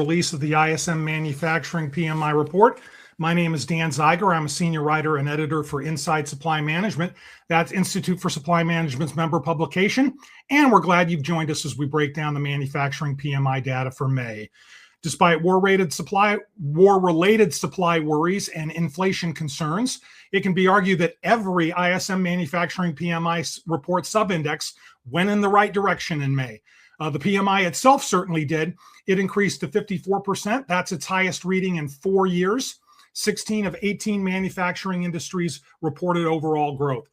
Release of the ISM Manufacturing PMI Report. My name is Dan Zeiger. I'm a senior writer and editor for Inside Supply Management. That's Institute for Supply Management's member publication. And we're glad you've joined us as we break down the manufacturing PMI data for May. Despite war-related supply worries and inflation concerns, it can be argued that every ISM Manufacturing PMI report subindex went in the right direction in May. The PMI itself certainly did. It increased to 54%. That's its highest reading in 4 years. 16 of 18 manufacturing industries reported overall growth.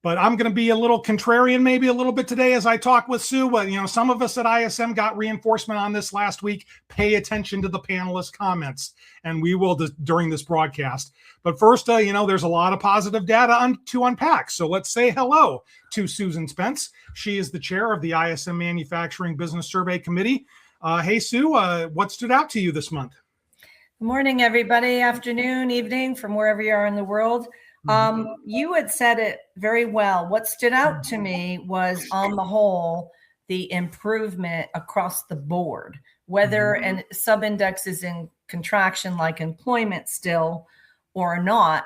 But I'm going to be a little contrarian maybe a little bit today as I talk with Sue. But, some of us at ISM got reinforcement on this last week. Pay attention to the panelists' comments, and we will during this broadcast. But first, there's a lot of positive data to unpack. So let's say hello to Susan Spence. She is the chair of the ISM Manufacturing Business Survey Committee. Hey, Sue, what stood out to you this month? Good morning, everybody. Afternoon, evening, from wherever you are in the world. You had said it very well. What stood out to me was, on the whole, the improvement across the board, whether an subindex is in contraction like employment still or not.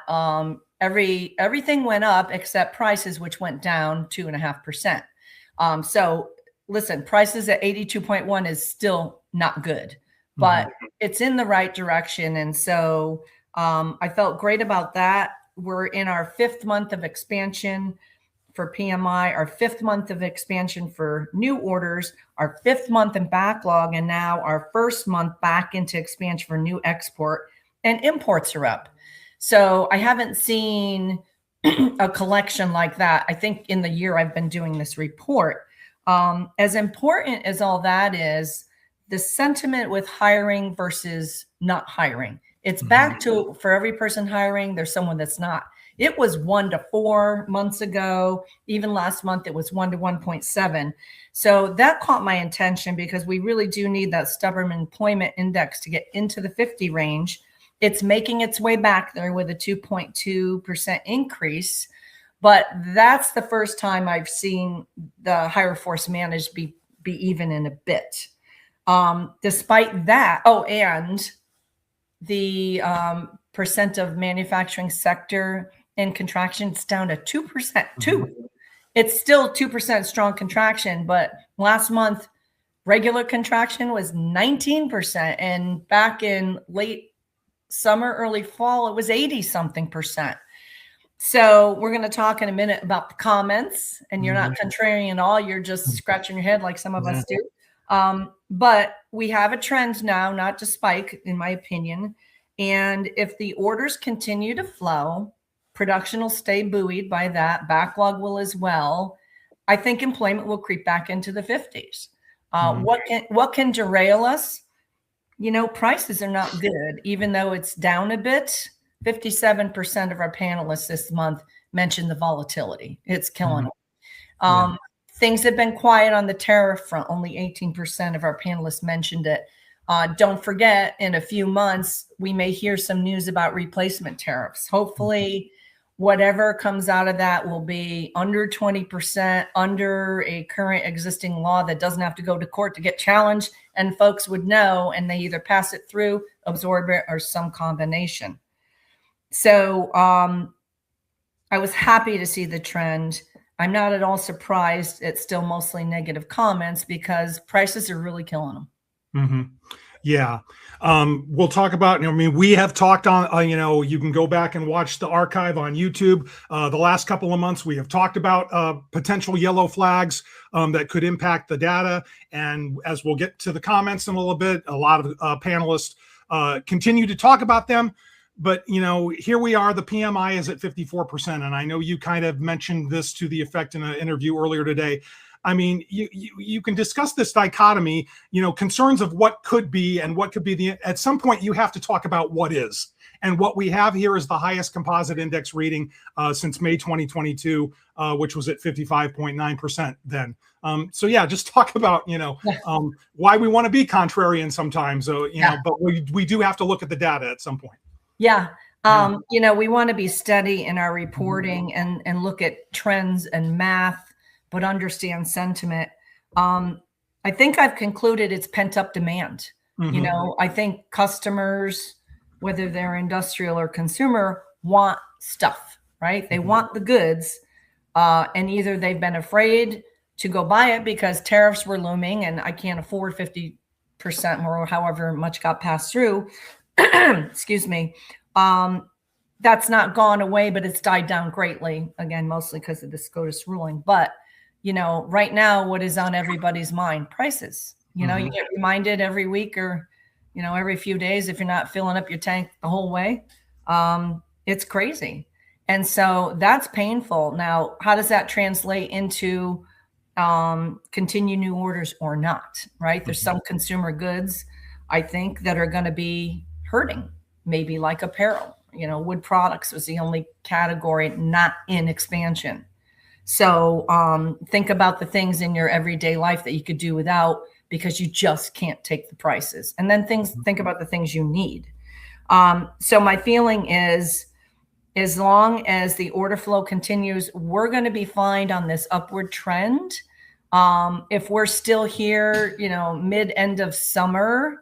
Everything went up except prices, which went down 2.5%. So listen, prices at 82.1 is still not good, but it's in the right direction. And so I felt great about that. We're in our 5th month of expansion for PMI, our 5th month of expansion for new orders, our 5th month in backlog, and now our 1st month back into expansion for new export, and imports are up. So I haven't seen a collection like that, I think, in the year I've been doing this report. As important as all that is, the sentiment with hiring versus not hiring. It's back to, for every person hiring, there's someone that's not. It was 1 to 4 months ago. Even last month, it was 1 to 1.7. So that caught my attention because we really do need that stubborn employment index to get into the 50 range. It's making its way back there with a 2.2% increase. But that's the first time I've seen the hire force managed be even in a bit. Despite that, and the percent of manufacturing sector in contraction, it's down to 2%. It's still 2% strong contraction, but last month regular contraction was 19%, and back in late summer, early fall, it was 80-something%. So we're going to talk in a minute about the comments, and you're not contrarian at all. You're just scratching your head like some of us do. But we have a trend now, not to spike, in my opinion. And if the orders continue to flow, production will stay buoyed by that. Backlog will as well. I think employment will creep back into the 50s. What can derail us? Prices are not good, even though it's down a bit. 57% of our panelists this month mentioned the volatility. It's killing them. Things have been quiet on the tariff front. Only 18% of our panelists mentioned it. Don't forget, in a few months, we may hear some news about replacement tariffs. Hopefully, whatever comes out of that will be under 20%, under a current existing law that doesn't have to go to court to get challenged, and folks would know, and they either pass it through, absorb it, or some combination. So I was happy to see the trend. I'm not at all surprised it's still mostly negative comments because prices are really killing them. Yeah. We'll talk about, we have talked on, you can go back and watch the archive on YouTube. The last couple of months, we have talked about potential yellow flags that could impact the data. And as we'll get to the comments in a little bit, a lot of panelists continue to talk about them. But, here we are, the PMI is at 54%. And I know you kind of mentioned this to the effect in an interview earlier today. I mean, you can discuss this dichotomy, concerns of what could be and what could be at some point you have to talk about what is. And what we have here is the highest composite index reading since May 2022, which was at 55.9% then. So yeah, just talk about, why we want to be contrarian sometimes, but we do have to look at the data at some point. Yeah. We want to be steady in our reporting and look at trends and math, but understand sentiment. I think I've concluded it's pent up demand. You know, I think customers, whether they're industrial or consumer, want stuff, right? They want the goods, and either they've been afraid to go buy it because tariffs were looming and I can't afford 50% more or however much got passed through. Excuse me. That's not gone away, but it's died down greatly. Again, mostly because of the SCOTUS ruling. But, you know, right now, what is on everybody's mind? Prices. You know, you get reminded every week or, you know, every few days if you're not filling up your tank the whole way. It's crazy. And so that's painful. Now, how does that translate into continue new orders or not, right? There's some consumer goods, I think, that are going to be hurting, maybe like apparel. You know, wood products was the only category not in expansion. So think about the things in your everyday life that you could do without because you just can't take the prices. And then think about the things you need. So my feeling is, as long as the order flow continues, we're going to be fine on this upward trend. If we're still here, you know, mid-end of summer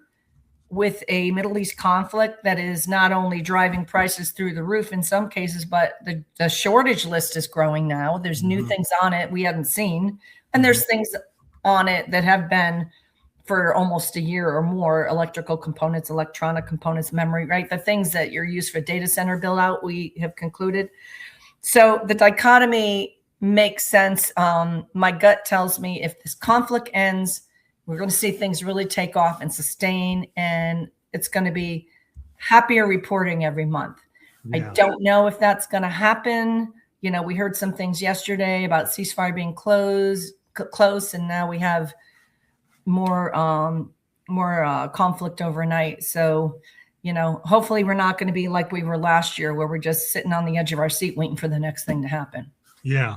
with a Middle East conflict that is not only driving prices through the roof in some cases, but the shortage list is growing now. There's new things on it we haven't seen. And there's things on it that have been for almost a year or more: electrical components, electronic components, memory, right? The things that you're used for data center build out, we have concluded. So the dichotomy makes sense. My gut tells me if this conflict ends, we're going to see things really take off and sustain, and it's going to be happier reporting every month. Yeah. I don't know if that's going to happen. You know, we heard some things yesterday about ceasefire being close, and now we have more conflict overnight. So, you know, hopefully we're not going to be like we were last year, where we're just sitting on the edge of our seat waiting for the next thing to happen. Yeah.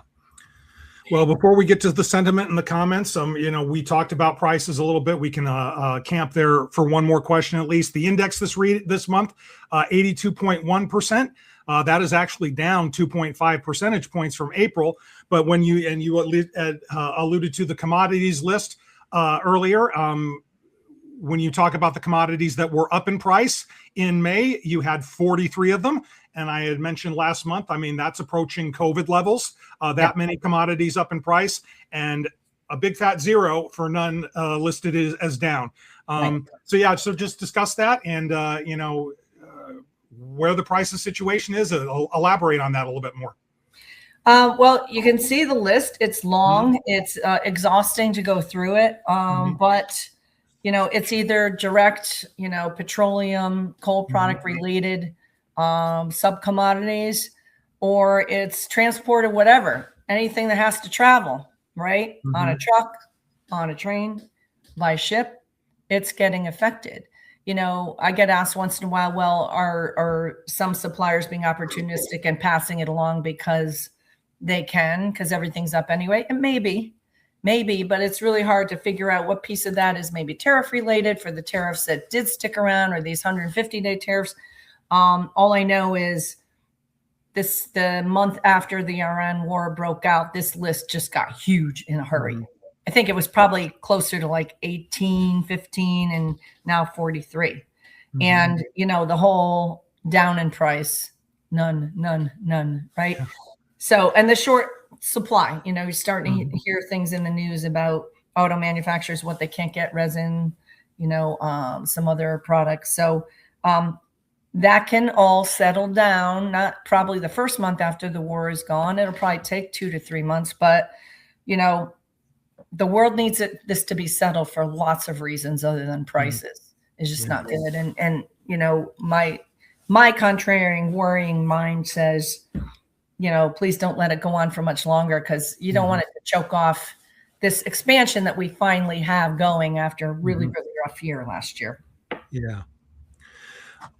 Well, before we get to the sentiment and the comments, you know, we talked about prices a little bit. We can camp there for one more question at least. The index this month, 82.1%. That is actually down 2.5 percentage points from April. But when you alluded to the commodities list earlier, when you talk about the commodities that were up in price in May, you had 43 of them. And I had mentioned last month, I mean, that's approaching COVID levels, many commodities up in price, and a big fat zero for none listed as down. So just discuss that and, you know, where the prices situation is. Elaborate on that a little bit more. Well, you can see the list. It's long. It's exhausting to go through it. But, you know, it's either direct, you know, petroleum, coal product related sub-commodities, or it's transport or whatever, anything that has to travel, right? On a truck, on a train, by ship, it's getting affected. You know, I get asked once in a while, well, are some suppliers being opportunistic and passing it along because they can, because everything's up anyway? And maybe, but it's really hard to figure out what piece of that is maybe tariff related for the tariffs that did stick around, or these 150-day tariffs. All I know is the month after the Iran war broke out, this list just got huge in a hurry. I think it was probably closer to like 18, 15, and now 43. And, you know, the whole down in price, none, right? Yeah. So, and the short supply, you know, you're starting to hear things in the news about auto manufacturers, what they can't get, resin, you know, some other products. So, that can all settle down, not probably the first month after the war is gone. It'll probably take 2 to 3 months, but, you know, the world needs this to be settled for lots of reasons other than prices. It's just not good. And, you know, my contrarian, worrying mind says, you know, please don't let it go on for much longer, because you don't want it to choke off this expansion that we finally have going after a really, really rough year last year. Yeah.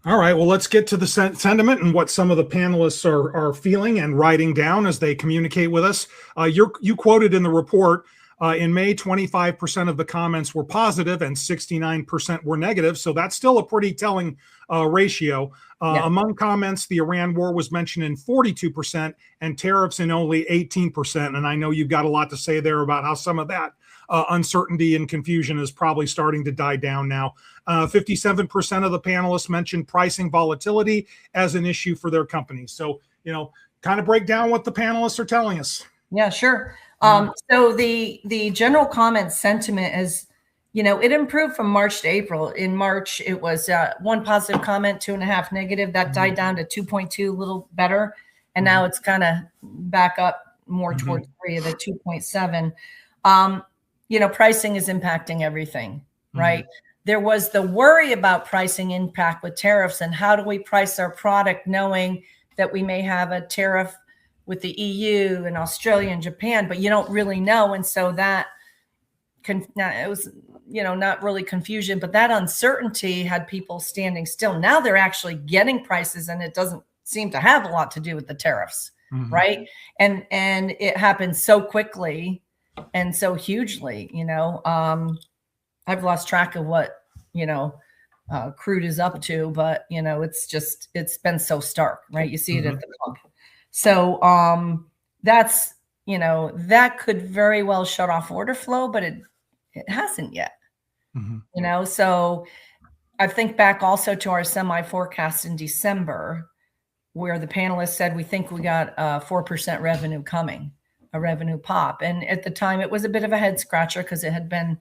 All right. Well, let's get to the sentiment and what some of the panelists are feeling and writing down as they communicate with us. You quoted in the report, in May, 25% of the comments were positive and 69% were negative. So that's still a pretty telling ratio. Among comments, the Iran war was mentioned in 42% and tariffs in only 18%. And I know you've got a lot to say there about how some of that uncertainty and confusion is probably starting to die down now. 57% of the panelists mentioned pricing volatility as an issue for their companies. So, kind of break down what the panelists are telling us. Yeah, sure. So the general comment sentiment is, it improved from March to April. In March, it was 1 positive comment, 2.5 negative. That died down to 2.2, a little better. And now it's kind of back up more towards 3 of the 2.7. Pricing is impacting everything, right? There was the worry about pricing impact with tariffs and how do we price our product knowing that we may have a tariff with the EU and Australia and Japan, but you don't really know. And so that it was, not really confusion, but that uncertainty had people standing still. Now they're actually getting prices and it doesn't seem to have a lot to do with the tariffs, right? And it happened so quickly and so hugely, I've lost track of what, crude is up to, but it's been so stark, right? You see it at the pump. So that's, that could very well shut off order flow, but it hasn't yet, so I think back also to our semi forecast in December, where the panelists said, we think we got 4% revenue coming, a revenue pop. And at the time it was a bit of a head scratcher because it had been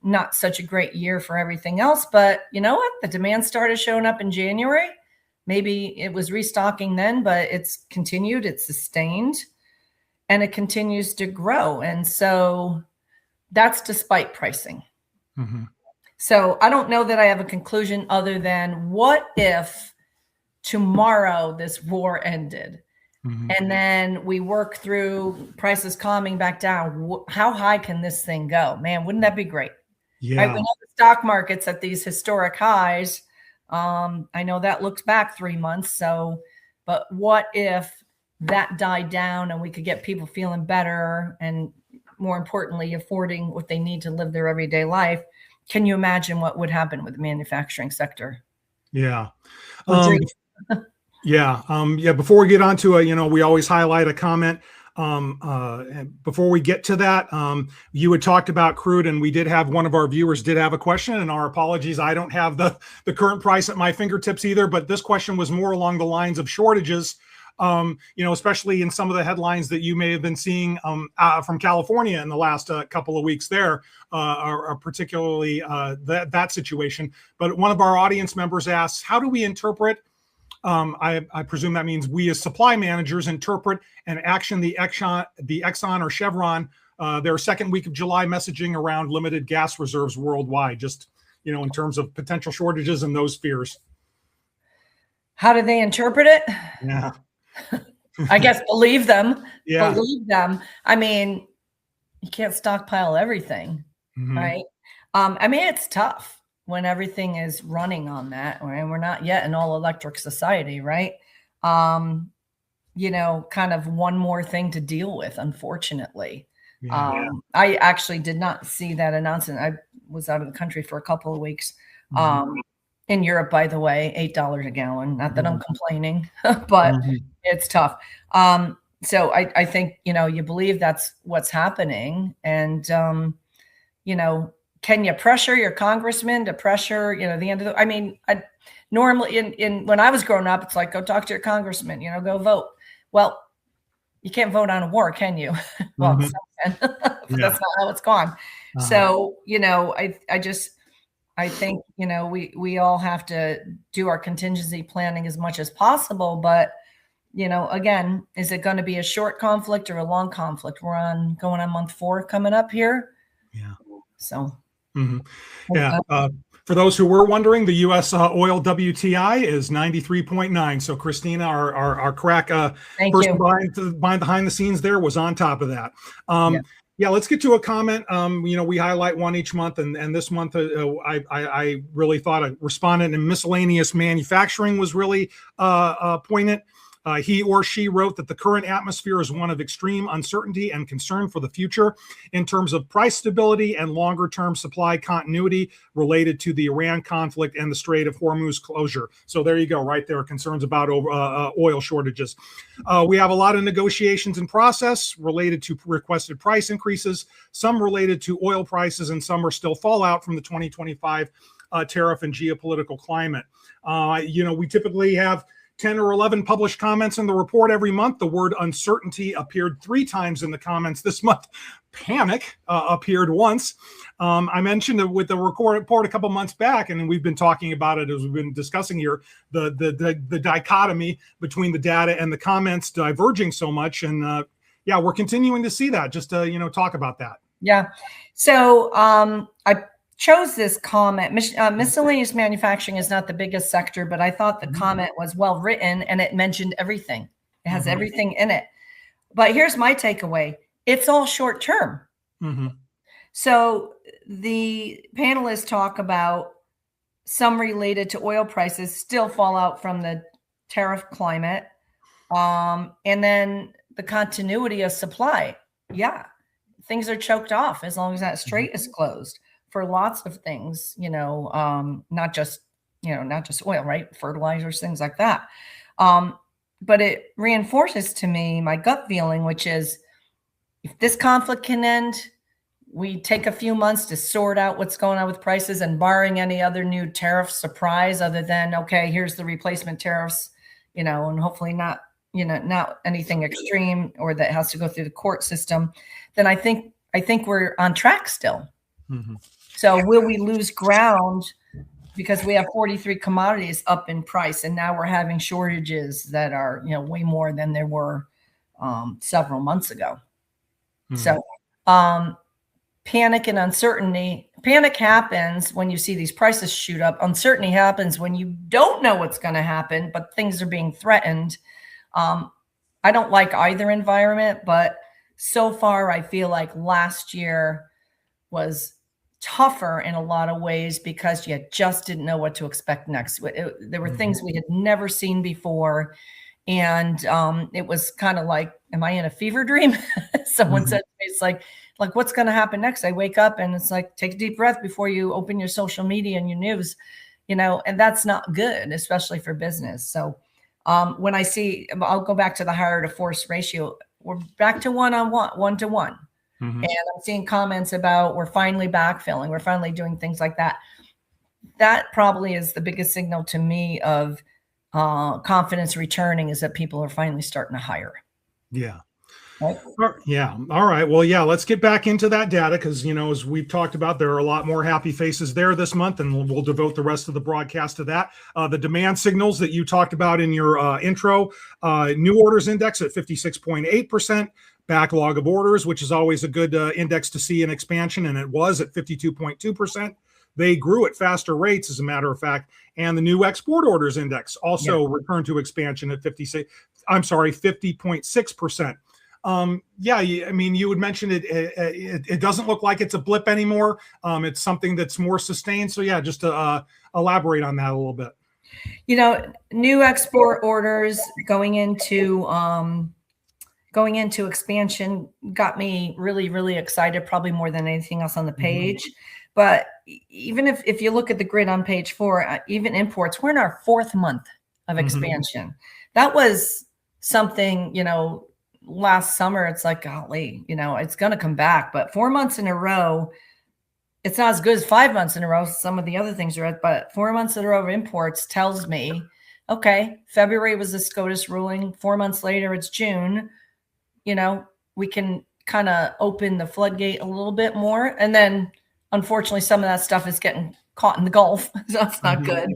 not such a great year for everything else. But you know what? The demand started showing up in January. Maybe it was restocking then, but it's continued, it's sustained, and it continues to grow. And so that's despite pricing. So I don't know that I have a conclusion other than what if tomorrow this war ended and then we work through prices calming back down? How high can this thing go? Man, wouldn't that be great? Yeah. Right? We know the stock market's at these historic highs. I know that looks back 3 months. But what if that died down and we could get people feeling better and more importantly, affording what they need to live their everyday life? Can you imagine what would happen with the manufacturing sector? Yeah. Before we get on to we always highlight a comment. And before we get to that, you had talked about crude, and we did have one of our viewers did have a question, and our apologies. I don't have the current price at my fingertips either, but this question was more along the lines of shortages, especially in some of the headlines that you may have been seeing from California in the last couple of weeks there, are particularly that situation. But one of our audience members asks, how do we interpret I presume that means we as supply managers interpret and action the Exxon or Chevron, their second week of July messaging around limited gas reserves worldwide, just, in terms of potential shortages and those fears. How do they interpret it? Yeah. I guess believe them. Yeah. Believe them. I mean, you can't stockpile everything, right? It's tough when everything is running on that, and we're not yet an all electric society, right? Kind of one more thing to deal with, unfortunately. Yeah. I actually did not see that announcement. I was out of the country for a couple of weeks. In Europe, by the way, $8 a gallon. Not that I'm complaining, but it's tough. So I think, you believe that's what's happening. And, can you pressure your congressman to pressure, the end of the, normally when I was growing up, it's like, go talk to your congressman, go vote. Well, you can't vote on a war, can you? Well, some can, but that's not how it's gone. So, I think, we all have to do our contingency planning as much as possible, but, again, is it going to be a short conflict or a long conflict? We're going on month 4 coming up here. Yeah. So. Yeah. For those who were wondering, the U.S. oil WTI is 93.9. So Christina, our crack person behind the scenes there was on top of that. Yeah, let's get to a comment. We highlight one each month, and this month I really thought a respondent in miscellaneous manufacturing was really poignant. He or she wrote that the current atmosphere is one of extreme uncertainty and concern for the future in terms of price stability and longer-term supply continuity related to the Iran conflict and the Strait of Hormuz closure. So there you go, right there, concerns about oil shortages. We have a lot of negotiations in process related to requested price increases, some related to oil prices, and some are still fallout from the 2025 tariff and geopolitical climate. We typically have 10 or 11 published comments in the report every month. The word uncertainty appeared 3 times in the comments this month. Panic appeared once. I mentioned it with the report a couple months back, and we've been talking about it as we've been discussing here, the dichotomy between the data and the comments diverging so much. And we're continuing to see that. Just to, talk about that. Yeah. So I chose this comment. Miscellaneous manufacturing is not the biggest sector, but I thought the comment was well written and it mentioned everything. It has everything in it. But here's my takeaway. It's all short term. So the panelists talk about some related to oil prices still fall out from the tariff climate. And then the continuity of supply. Yeah, things are choked off as long as that strait is closed. For lots of things, not just oil, right? Fertilizers, things like that. But it reinforces to me my gut feeling, which is if this conflict can end, we take a few months to sort out what's going on with prices, and barring any other new tariff surprise other than, okay, here's the replacement tariffs, and hopefully not anything extreme or that has to go through the court system, then I think we're on track still. So will we lose ground because we have 43 commodities up in price and now we're having shortages that are, way more than there were several months ago. So panic and uncertainty. Panic happens when you see these prices shoot up. Uncertainty happens when you don't know what's going to happen, but things are being threatened. I don't like either environment, but so far I feel like last year was tougher in a lot of ways because you just didn't know what to expect next. There were things we had never seen before. And it was kind of like, am I in a fever dream? Someone said, it's like what's going to happen next? I wake up and it's like, take a deep breath before you open your social media and your news, and that's not good, especially for business. So when I see, I'll go back to the hire to force ratio. We're back to 1 to 1. And I'm seeing comments about we're finally backfilling. We're finally doing things like that. That probably is the biggest signal to me of confidence returning, is that people are finally starting to hire. Yeah. Right? Yeah. All right. Well, yeah, let's get back into that data because, as we've talked about, there are a lot more happy faces there this month, and we'll devote the rest of the broadcast to that. The demand signals that you talked about in your intro, new orders index at 56.8%. Backlog of orders, which is always a good index to see an expansion, and it was at 52.2%. They grew at faster rates, as a matter of fact. And the new export orders index also returned to expansion at 50.6%. You would mention it doesn't look like it's a blip anymore. It's something that's more sustained. So just to elaborate on that a little bit. New export orders going into expansion got me really, really excited, probably more than anything else on the page. But even if you look at the grid on page 4, even imports, we're in our 4th month of expansion. That was something, last summer, it's like, golly, it's going to come back. But 4 months in a row, it's not as good as 5 months in a row. Some of the other things are at, but 4 months in a row of imports tells me, okay, February was the SCOTUS ruling. 4 months later, it's June. We can kind of open the floodgate a little bit more. And then unfortunately, some of that stuff is getting caught in the Gulf. So that's not good.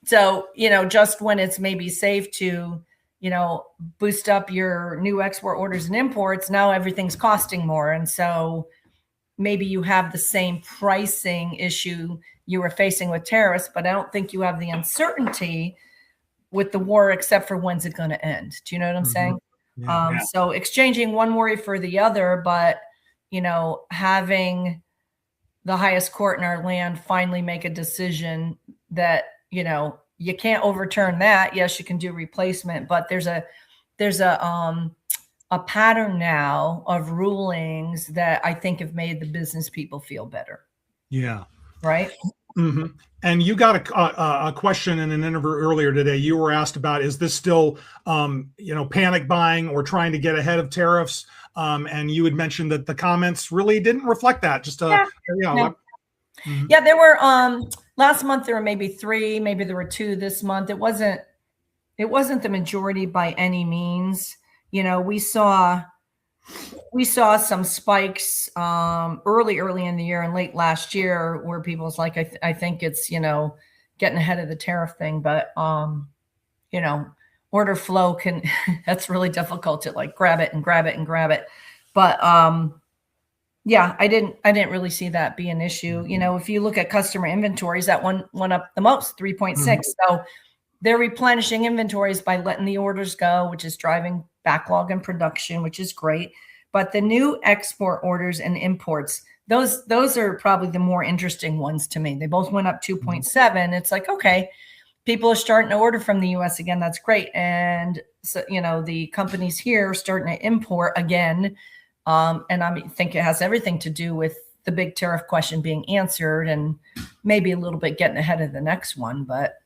So, just when it's maybe safe to, boost up your new export orders and imports, now everything's costing more. And so maybe you have the same pricing issue you were facing with tariffs, but I don't think you have the uncertainty with the war, except for when's it going to end. Do you know what I'm saying? So exchanging one worry for the other, but, having the highest court in our land finally make a decision that, you you can't overturn that. Yes, you can do replacement, but there's a pattern now of rulings that I think have made the business people feel better. Yeah. Right. Mm-hmm. And you got a question in an interview earlier today. You were asked about, is this still, panic buying or trying to get ahead of tariffs? And you had mentioned that the comments really didn't reflect that. Just, no. Mm-hmm. Yeah, there were, last month, there were maybe 3, maybe there were 2 this month. It wasn't the majority by any means. We saw some spikes early in the year and late last year where people was like, I think it's, getting ahead of the tariff thing. But, order flow that's really difficult to like grab it. But yeah, I didn't really see that be an issue. If you look at customer inventories, that one went up the most, 3.6. Mm-hmm. So they're replenishing inventories by letting the orders go, which is driving backlog and production, which is great. But the new export orders and imports, those are probably the more interesting ones to me. They both went up 2.7. It's like, okay, people are starting to order from the US again. That's great. And so, the companies here are starting to import again. And I think it has everything to do with the big tariff question being answered and maybe a little bit getting ahead of the next one. But,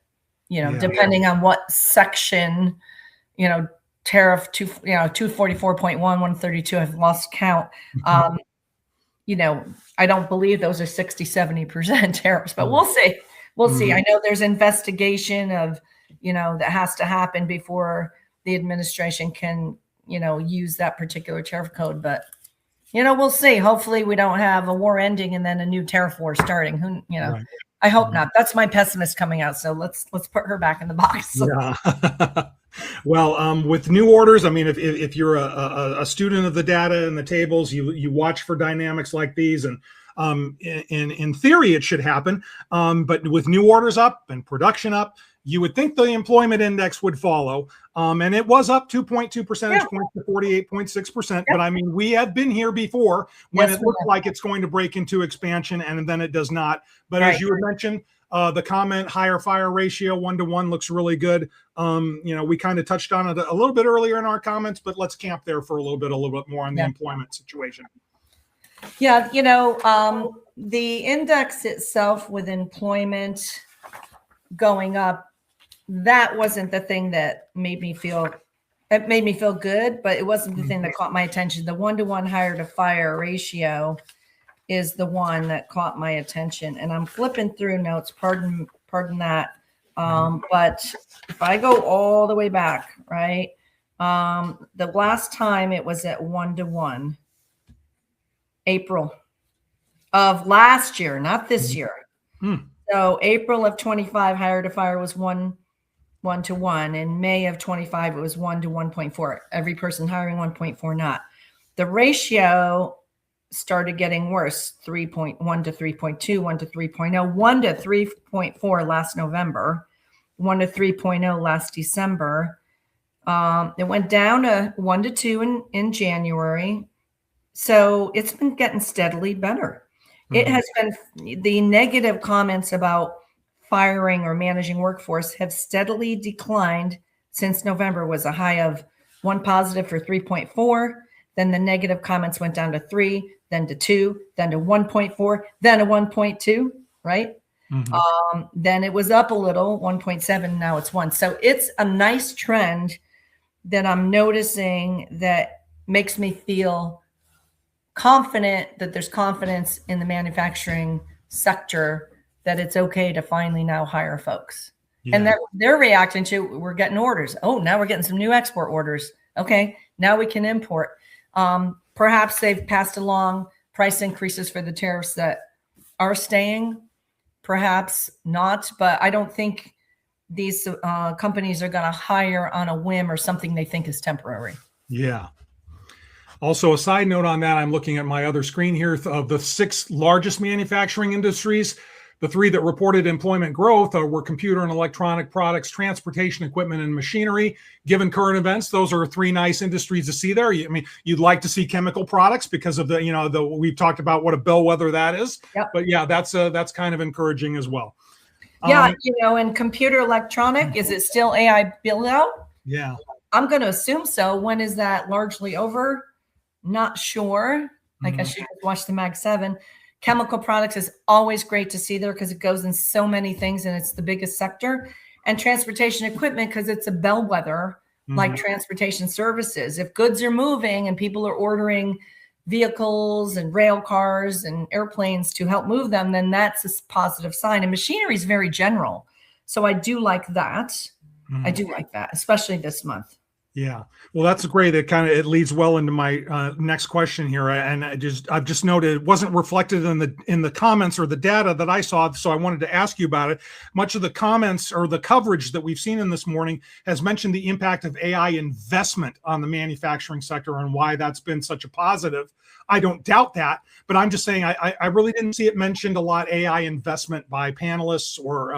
depending on what section, tariff 244.1, 132, I've lost count. I don't believe those are 60-70% tariffs, but we'll see. We'll see. I know there's investigation of, that has to happen before the administration can, use that particular tariff code, but, we'll see. Hopefully we don't have a war ending and then a new tariff war starting. Right. I hope not. That's my pessimist coming out. So let's put her back in the box. Yeah. Well, with new orders, I mean, if you're a student of the data and the tables, you watch for dynamics like these, and in theory, it should happen. But with new orders up and production up, you would think the employment index would follow. And it was up 2.2 percentage points to 48.6%. Yeah. But I mean, we have been here before when it looked like it's going to break into expansion and then it does not. But as you had mentioned, the comment hire fire ratio 1-to-1 looks really good. We kind of touched on it a little bit earlier in our comments, but let's camp there for a little bit more on the employment situation. Yeah, the index itself with employment going up, that wasn't the thing that made me feel good, but it wasn't the thing that caught my attention. The 1-to-1 hire to fire ratio is the one that caught my attention. And I'm flipping through notes, pardon that. But if I go all the way back, right? The last time it was at 1-to-1, April of last year, not this year. So April of 25, hire to fire was 1-to-1. In May of 25, it was 1-to-1.4. Every person hiring 1.4 not. The ratio started getting worse, 3.1 to 3.2, 1 to 3.0, 1 to 3.4 last November, 1 to 3.0 last December. It went down to 1 to 2 in January. So it's been getting steadily better. It has been, the negative comments about firing or managing workforce have steadily declined since November. Was a high of 1 positive for 3.4. Then the negative comments went down to 3, then to 2, then to 1.4, then to 1.2, right? Then it was up a little, 1.7, now it's 1. So it's a nice trend that I'm noticing that makes me feel confident that there's confidence in the manufacturing sector that it's okay to finally now hire folks. Yeah. And that they're reacting to, we're getting orders. Oh, now we're getting some new export orders. Okay, now we can import. Perhaps they've passed along price increases for the tariffs that are staying, perhaps not, but I don't think these companies are going to hire on a whim or something they think is temporary. Yeah. Also, a side note on that, I'm looking at my other screen here of the 6 largest manufacturing industries. The 3 that reported employment growth were computer and electronic products, transportation equipment, and machinery. Given current events, those are 3 nice industries to see there. I mean, you'd like to see chemical products because of we've talked about what a bellwether that is. Yep. But yeah, that's kind of encouraging as well. Yeah, and computer electronic, is it still AI build out? Yeah. I'm going to assume so. When is that largely over? Not sure. I guess you just watch the Mag 7. Chemical products is always great to see there because it goes in so many things and it's the biggest sector. And transportation equipment because it's a bellwether like transportation services. If goods are moving and people are ordering vehicles and rail cars and airplanes to help move them, then that's a positive sign. And machinery is very general. So I do like that. I do like that, especially this month. Yeah. Well, that's great. It leads well into my next question here. And I've just noted it wasn't reflected in the comments or the data that I saw. So I wanted to ask you about it. Much of the comments or the coverage that we've seen in this morning has mentioned the impact of AI investment on the manufacturing sector and why that's been such a positive. I don't doubt that, but I'm just saying I really didn't see it mentioned a lot, AI investment by panelists or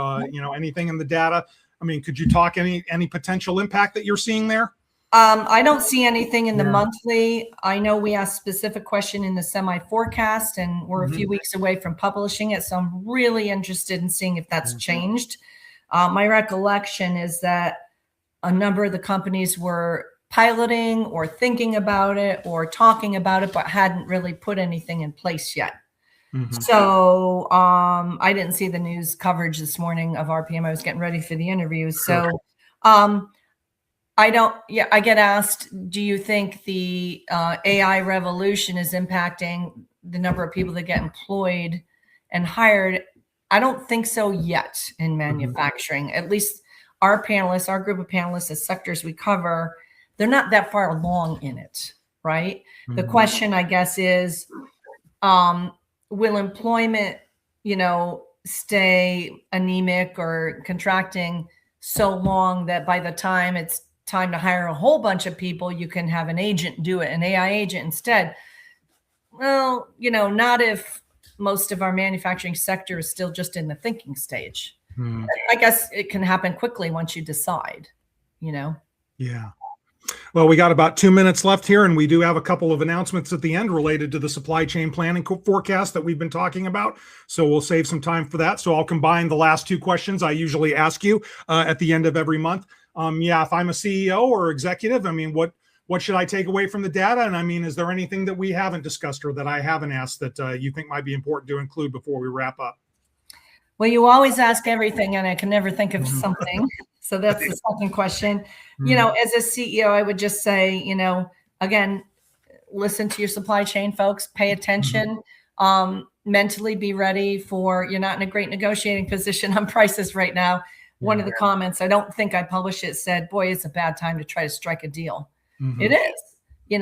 anything in the data. I mean, could you talk any potential impact that you're seeing there? I don't see anything in the monthly. I know we asked a specific question in the semi forecast and we're a few weeks away from publishing it. So I'm really interested in seeing if that's changed. My recollection is that a number of the companies were piloting or thinking about it or talking about it, but hadn't really put anything in place yet. So I didn't see the news coverage this morning of RPM. I was getting ready for the interview. So I get asked, do you think the AI revolution is impacting the number of people that get employed and hired? I don't think so yet in manufacturing. At least our panelists, our group of panelists, the sectors we cover, they're not that far along in it, right? The question, I guess, is, will employment, stay anemic or contracting so long that by the time it's time to hire a whole bunch of people, you can have an agent do it, an AI agent instead? Well, not if most of our manufacturing sector is still just in the thinking stage. I guess it can happen quickly once you decide, Yeah. Well, we got about 2 minutes left here, and we do have a couple of announcements at the end related to the supply chain planning forecast that we've been talking about. So we'll save some time for that. So I'll combine the last two questions I usually ask you at the end of every month. If I'm a CEO or executive, I mean, what should I take away from the data? And I mean, is there anything that we haven't discussed or that I haven't asked that you think might be important to include before we wrap up? Well, you always ask everything, and I can never think of something. So that's the second question. As a CEO, I would just say, again, listen to your supply chain folks, pay attention, mentally be ready you're not in a great negotiating position on prices right now. One of the comments, I don't think I published it, said, boy, it's a bad time to try to strike a deal. It is,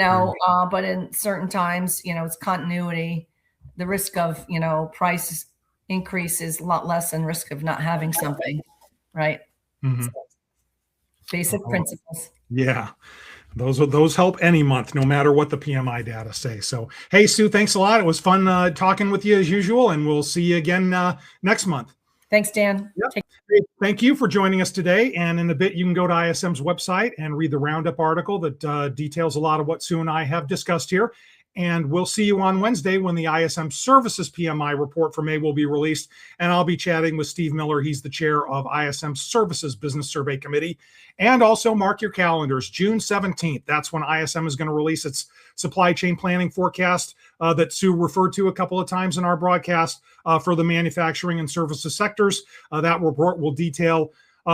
but in certain times, it's continuity. The risk of, price increase is a lot less than risk of not having something, right? So, basic principles. Yeah. Those help any month, no matter what the PMI data say. So, hey, Sue, thanks a lot. It was fun talking with you as usual, and we'll see you again next month. Thanks, Dan. Yep. Thank you for joining us today. And in a bit, you can go to ISM's website and read the roundup article that details a lot of what Sue and I have discussed here. And we'll see you on Wednesday when the ISM Services PMI report for May will be released. And I'll be chatting with Steve Miller. He's the chair of ISM Services Business Survey Committee. And also mark your calendars, June 17th. That's when ISM is going to release its supply chain planning forecast that Sue referred to a couple of times in our broadcast for the manufacturing and services sectors. That report will detail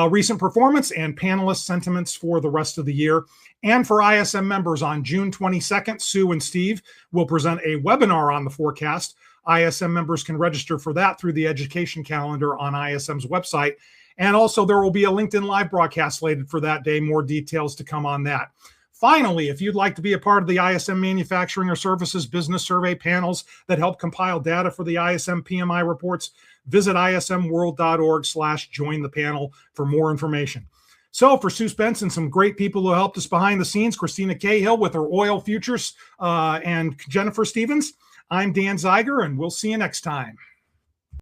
recent performance and panelist sentiments for the rest of the year. And for ISM members on June 22nd, Sue and Steve will present a webinar on the forecast. ISM members can register for that through the education calendar on ISM's website. And also there will be a LinkedIn live broadcast slated for that day. More details to come on that. Finally, if you'd like to be a part of the ISM Manufacturing or Services Business Survey panels that help compile data for the ISM PMI reports, visit ismworld.org/join the panel for more information. So for Sue Spence and some great people who helped us behind the scenes, Christina Cahill with her oil futures and Jennifer Stevens, I'm Dan Zeiger, and we'll see you next time.